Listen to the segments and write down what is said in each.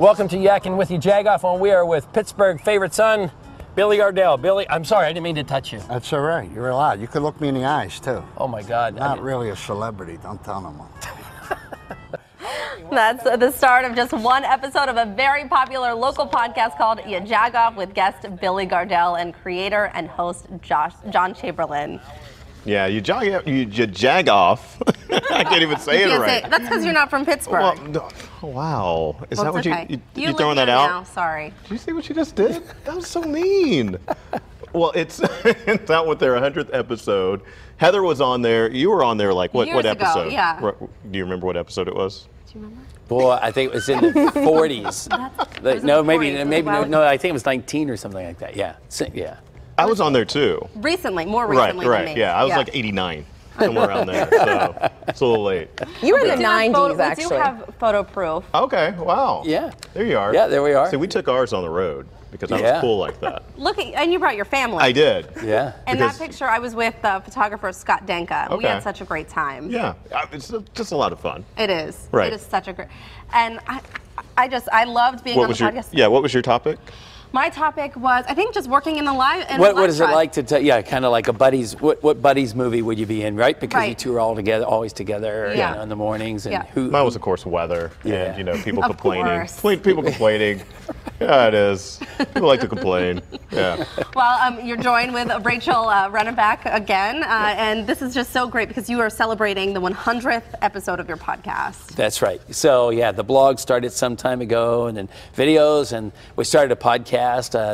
Welcome to Yakking with Ya Jagoff, and we are with Pittsburgh favorite son, Billy Gardell. Billy, I'm sorry, I didn't mean to touch you. That's all right. You're allowed. You could look me in the eyes, too. Oh, my God. Not really a celebrity. Don't tell no one. That's the start of just one episode of a very popular local podcast called Ya Jagoff with guest Billy Gardell and creator and host John Chamberlain. Yeah, you jag off. I can't even say it right. That's because you're not from Pittsburgh. Well, wow. Is that what okay. you throwing that out? Now, sorry. Did you see what you just did? That was so mean. Well, it's out with their 100th episode. Heather was on there. You were on there like what episode? Ago, yeah. Do you remember what episode it was? Do you remember? Boy, I think it was in the 40s. No, I think it was 19 or something like that. Yeah. Yeah. I was on there too. More recently than me. Yeah, I was like 89, somewhere around there. So it's a little late. You were in the 90s, actually. We do have photo proof. Okay, wow. Yeah. There you are. Yeah, there we are. See, we took ours on the road because I was cool like that. And you brought your family. I did. Yeah. And that picture, I was with photographer Scott Denka. Okay. We had such a great time. Yeah, it's just a lot of fun. It is. Right. It is such a great, and I loved being on the podcast. Yeah, what was your topic? My topic was, I think, just working in the live. What is it like to kind of like a buddies? What buddies movie would you be in, right? Because you two are all together, always together, in the mornings. And mine was, of course, weather, and people complaining. Course. People complaining. Yeah, it is. People like to complain. Yeah. Well, you're joined with Rachel Rennebeck again, and this is just so great because you are celebrating the 100th episode of your podcast. That's right. So yeah, the blog started some time ago, and then videos, and we started a podcast.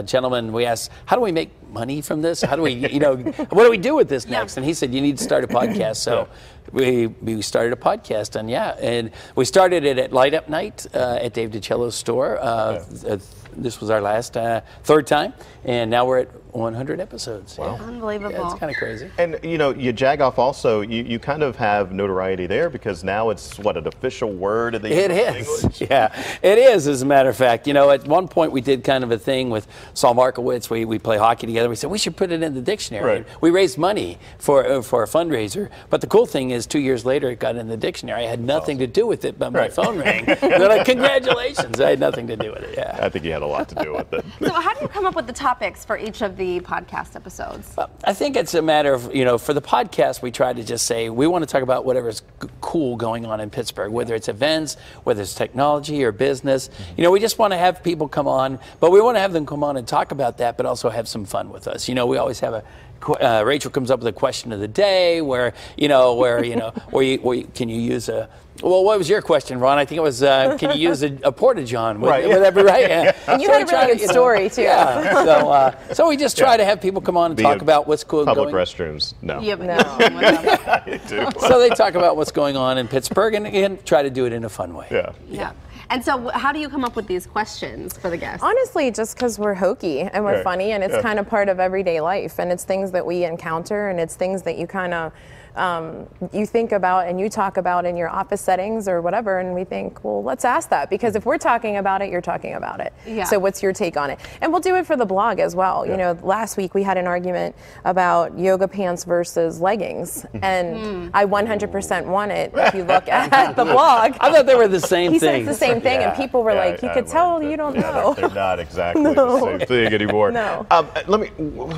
Gentlemen, we asked, how do we make money from this? How do we, what do we do with this next? And he said, you need to start a podcast. So we started a podcast, and we started it at Light Up Night at Dave DiCello's store. This was our last third time, and now we're at 100 episodes. Wow. Yeah. Unbelievable. Yeah, it's kind of crazy. And Ya Jagoff also, you kind of have notoriety there because now it's an official word of the English? Yeah, it is, as a matter of fact. At one point we did kind of a thing with Saul Markowitz. We play hockey together. We said we should put it in the dictionary. Right. We raised money for a fundraiser, but the cool thing is 2 years later it got in the dictionary. I had nothing to do with it, but my phone rang. They're like, congratulations. I had nothing to do with it. Yeah. I think you had a lot to do with it. So how do you come up with the topics for each of the podcast episodes? I think it's a matter of, for the podcast, we try to just say, we want to talk about whatever's cool going on in Pittsburgh, whether it's events, whether it's technology or business. We just want to have people come on, but we want to have them come on and talk about that, but also have some fun with us. We always have Rachel comes up with a question of the day where can you use a, well, what was your question, Ron? I think it was, can you use a porta-john? Would that be right? Yeah. And you had a really good story, too. Yeah. So we just try to have people come on and talk about what's cool. Public restrooms, no. Yeah, but no. So they talk about what's going on in Pittsburgh and again, try to do it in a fun way. Yeah. And so how do you come up with these questions for the guests? Honestly, just because we're hokey and we're funny, and it's kind of part of everyday life, and it's things that we encounter, and it's things that you kind of you think about and you talk about in your office settings or whatever, and we think, well, let's ask that, because if we're talking about it, you're talking about it. Yeah. So what's your take on it? And we'll do it for the blog as well. Last week we had an argument about yoga pants versus leggings, and I 100% won it. If you look at the blog, I thought they were the same thing. He said it's the same thing, and people were like, you could tell you don't know. They're not exactly the same thing anymore. No.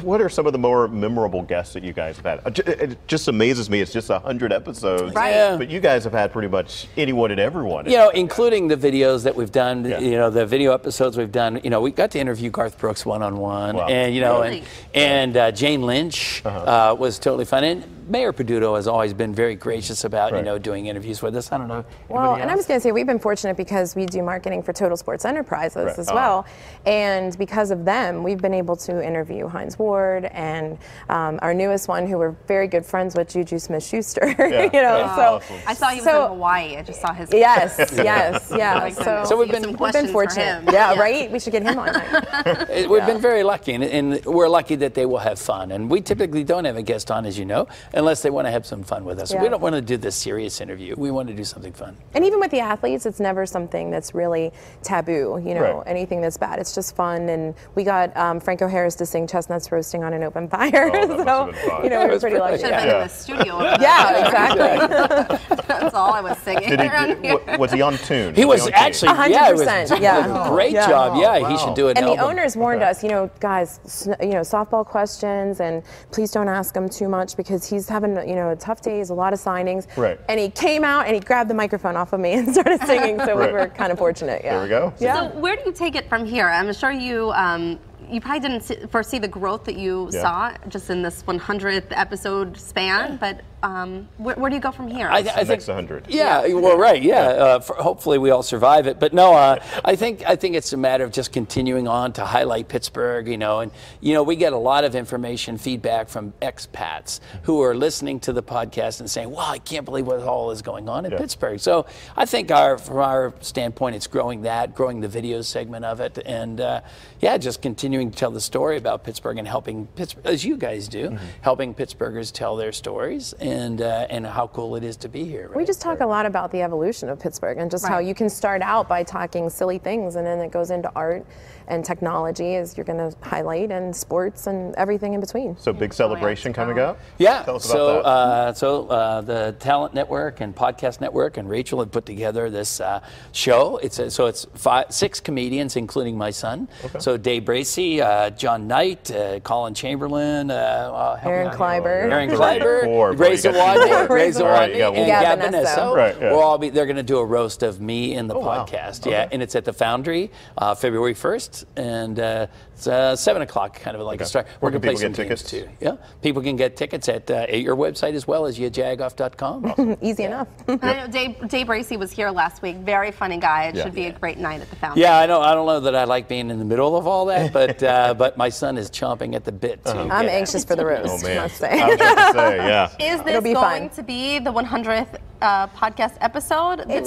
What are some of the more memorable guests that you guys have had? It just amazes me. It's just 100 episodes, but you guys have had pretty much anyone and everyone. Including the videos that we've done. The video episodes we've done. We got to interview Garth Brooks one-on-one, and and Jane Lynch was totally fun. And Mayor Peduto has always been very gracious about doing interviews with us. I don't know. Well, and I was going to say we've been fortunate because we do marketing for Total Sports Enterprises as well, and because of them, we've been able to interview Hines Ward and our newest one, who we're very good friends with, Juju Smith-Schuster. So I saw he was in Hawaii. I just saw his. Yes. So we've been fortunate. Yeah, right. We should get him on. We've been very lucky, and we're lucky that they will have fun. And we typically don't have a guest on, as you know. unless they want to have some fun with us. Yeah. We don't want to do this serious interview. We want to do something fun. And even with the athletes, it's never something that's really taboo, you know, Right. anything that's bad. It's just fun. And we got Franco Harris to sing Chestnuts Roasting on an Open Fire. Oh, that must have been fun. You know, we're pretty lucky. Should have been in the studio. over there. Yeah, exactly. That's all I was singing Did he, around here. was he on tune? He was on tune? actually, yeah, it was 100%, yeah. a great Yeah. job. Yeah, Oh, he wow. should do it. And the owners warned us, you know, guys, you know, softball questions, and please don't ask him too much because he's having, you know, tough days, a lot of signings. Right. And he came out and he grabbed the microphone off of me and started singing, so Right. we were kind of fortunate. Yeah. There we go. Yeah. So where do you take it from here? I'm sure you you probably didn't foresee the growth that you Yeah. saw just in this 100th episode span, but where do you go from here? I The think next 100. Yeah, well, right, yeah. Hopefully we all survive it. But no, I think it's a matter of just continuing on to highlight Pittsburgh, you know. And, you know, we get a lot of information, feedback from expats who are listening to the podcast and saying, wow, I can't believe what all is going on in Pittsburgh. So I think from our standpoint, it's growing the video segment of it. And, yeah, just continuing to tell the story about Pittsburgh and helping Pittsburgh, as you guys do, helping Pittsburghers tell their stories and how cool it is to be here. Right? We just talk a lot about the evolution of Pittsburgh and just how you can start out by talking silly things and then it goes into art and technology as you're going to highlight and sports and everything in between. So big celebration coming up? Yeah, Tell us about so the Talent Network and Podcast Network and Rachel have put together this show. It's 6 comedians, including my son. Okay. So Dave Bracey, John Knight, Colin Chamberlain, Aaron Kleiber. Aaron 4, Kleiber, before Ray you get too bored. Reza All right, Wadney, you got and one Gavin Gavin Esso. Esso. Right, yeah. They're going to do a roast of me in the wow. podcast. Okay. Yeah, and it's at the Foundry, February 1st, and it's 7 o'clock, kind of like a start. Where We're can going to play people some get games tickets? too. Yeah, people can get tickets at your website as well as yajagoff.com. Easy enough. I know Dave Bracey was here last week. Very funny guy. It Yeah. should be a great night at the Foundry. Yeah, I know. I don't know that I like being in the middle of all that, but my son is chomping at the bit to. I'm anxious for the roast, Oh, man. must say. I was about to say, yeah. Is this It'll be going fun. to be the 100th podcast episode? That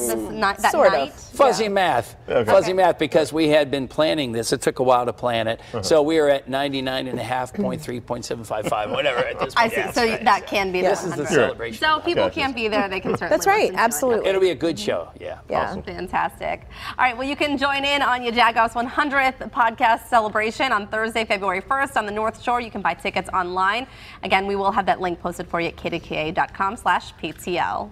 sort night? of. Fuzzy math. Okay. Fuzzy math, because we had been planning this. It took a while to plan it. So we are at 99.5.3.755, whatever at this I point. see. Yeah, so right. that can be Yeah. the This is the 100th. celebration. So if people Gotcha. can't be there, they can certainly That's right, listen to it. absolutely. It'll be a good show. Yeah. Yeah. Awesome. Fantastic. All right, well, you can join in on Ya Jagoff's 100th podcast celebration on Thursday, February 1st on the North Shore. You can buy tickets online. Again, we will have that link posted for you at kdka.com/PTL.